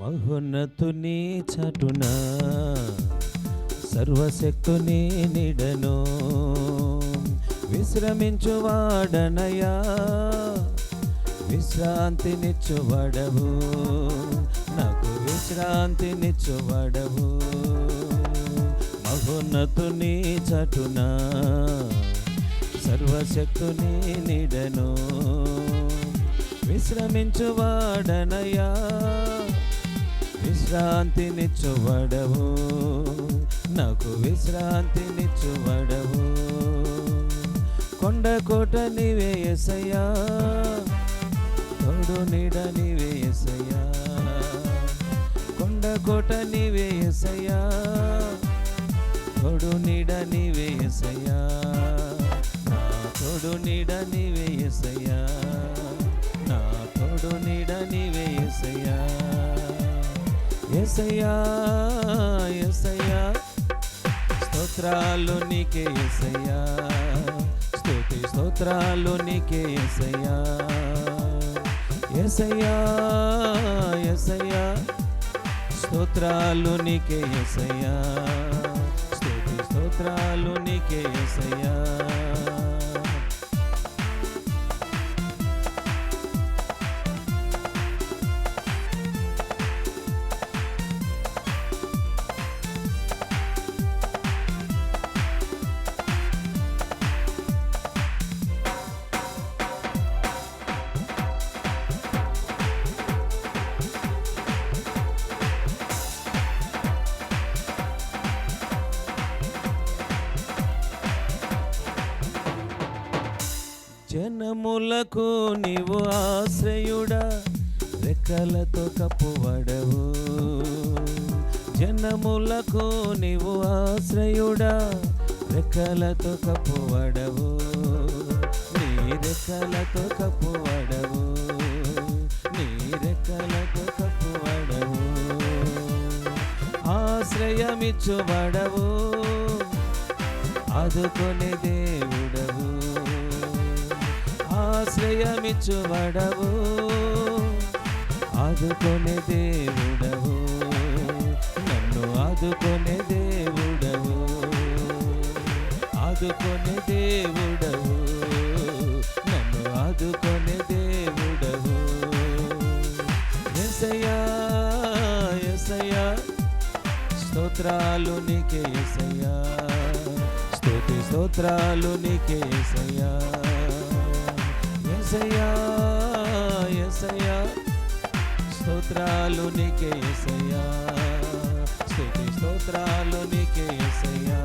మహోన్నతుని చటున సర్వశక్తుని నిడను విశ్రమించువాడనయా విశ్రాంతినిచ్చువాడవు నాకు విశ్రాంతినిచ్చువాడవు మహోన్నతుని చటున సర్వశక్తుని నిడను విశ్రమించువాడనయా విశ్రాంతినిచ్చువాడవు నాకు విశ్రాంతినిచ్చువాడవు కొండ కోట నీవే యేసయ్యా తోడు నీడ నీవే యేసయ్యా కొండ కోట నీవే యేసయ్యా తోడు నీడ నీవే యేసయ్యా నా తోడు నీడ నీవే యేసయ్యా నా తోడు నీడ నీవే యేసయ్యా యేసయ్యా యేసయ్యా స్తోత్రాలు నీకే యేసయ్యా స్తుతి స్తోత్రాలు నీకే యేసయ్యా యేసయ్యా యేసయ్యా స్తోత్రాలు నీకే యేసయ్యా స్తుతి స్తోత్రాలు నీకే యేసయ్యా జనములకు నీవు ఆశ్రయుడా రెక్కలతో కప్పువడవు జనములకు నీవు ఆశ్రయుడా రెక్కలతో కప్పువడవు నీ రెక్కలతో కప్పువడవు నీ రెక్కలతో కప్పువడవు ఆశ్రయమిచ్చువడవు ఆదుకొనే దేవుడవు ఆశ్రయమిచ్చువడవు ఆదుకొనే దేవుడవు నన్ను ఆదుకొనే దేవుడవు ఆదుకొనే దేవుడవు నన్ను ఆదుకొనే దేవుడవు యేసయ్యా యేసయ్యా స్తోత్రాలు నీకే యేసయ్యా స్తుతి స్తోత్రాలు నీకే యేసయ్యా యేసయ్యా యేసయ్యా స్తోత్రాలు నీకే యేసయ్యా స్తుతి స్తోత్రాలు నీకే యేసయ్యా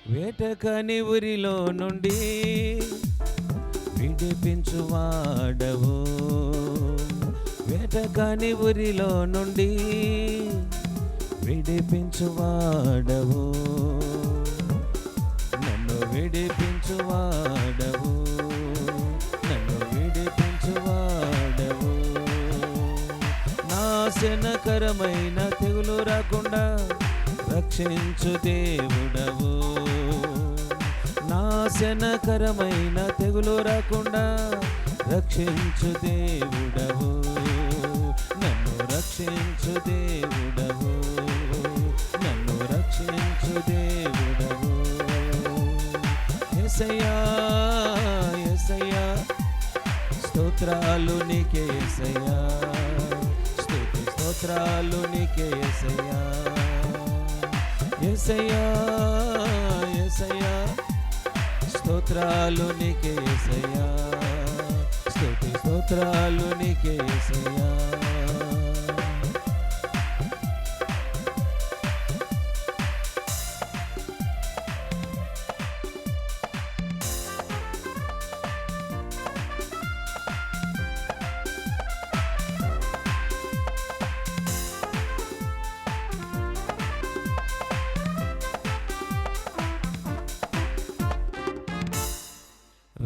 వేటకని ఊరిలో నుండి విడిపించువాడవు వేటకని ఊరిలో నుండి విడిపించువాడవు నన్ను విడిపించువాడవు నన్ను విడిపించువాడవు నాశనకరమైన తెగులు రాకుండా రక్షించు దేవుడవు నాశనకరమైన తెగులు రాకుండా రక్షించు దేవుడవు నన్ను రక్షించు దేవుడవు నన్ను రక్షించు దేవుడవు యేసయ్యా యేసయ్యా స్తోత్రాలు నీకే యేసయ్యా స్తుతి స్తోత్రాలు నీకే యేసయ్యా యేసయ్యా యేసయ్యా స్తోత్రాలు నీకే యేసయ్యా స్తుతి స్తోత్రాలు నీకే యేసయ్యా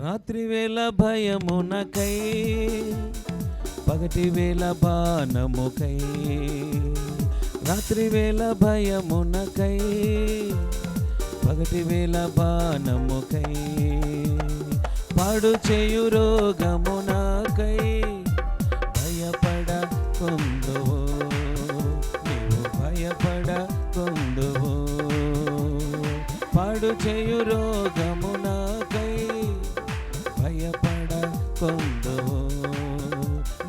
రాత్రి వేళ భయమునకై, పగటి వేళ బాణముకై, రాత్రి వేళ భయమునకై, పగటి వేళ బాణముకై, పాడు చేయు రోగమునకై భయపడకుందువు, నీవు భయపడకుందువు. పాడు చేయు రోగమునకై భయపడకుందువు,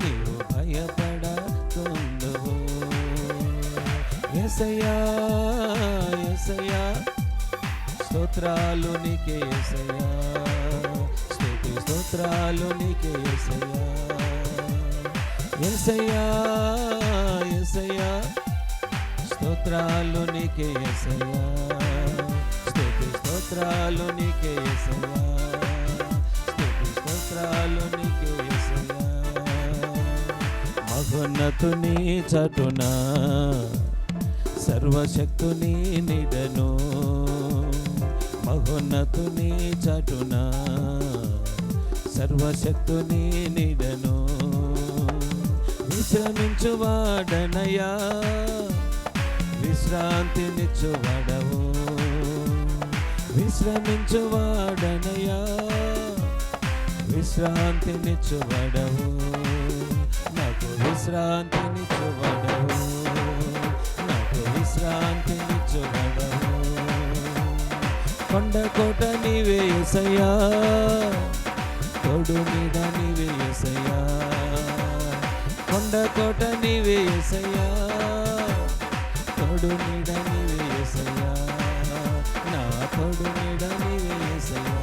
నీవు భయపడకుందువు. యేసయ్యా యేసయ్యా స్తోత్రాలు నీకే యేసయ్యా, స్తుతి స్తోత్రాలు నీకే యేసయ్యా. యేసయ్యా యేసయ్యా స్తోత్రాలు నీకే యేసయ్యా, స్తుతి స్తోత్రాలు నీకే యేసయ్యా, స్తుతి స్తోత్రాలు నీకే యేసయ్యా. మహోన్నతుని చటున సర్వశక్తుని నిడను, మహోన్నతుని చటున సర్వశక్తుని నిడను. విశ్రమించువాడనయా విశ్రాంతినిచ్చువాడవు, విశ్రమించువాడనయా విశ్రాంతినిచ్చువాడవు, నాకు విశ్రాంతినిచ్చువాడవు, నాకు విశ్రాంతినిచ్చువాడవు. కొండ కోట నీవే యేసయ్యా, తోడు నీడ నీవే యేసయ్యా, కొండ కోట నీవే యేసయ్యా, తోడు నీడ నీవే యేసయ్యా, నా తోడు నీడ నీవే యేసయ్యా.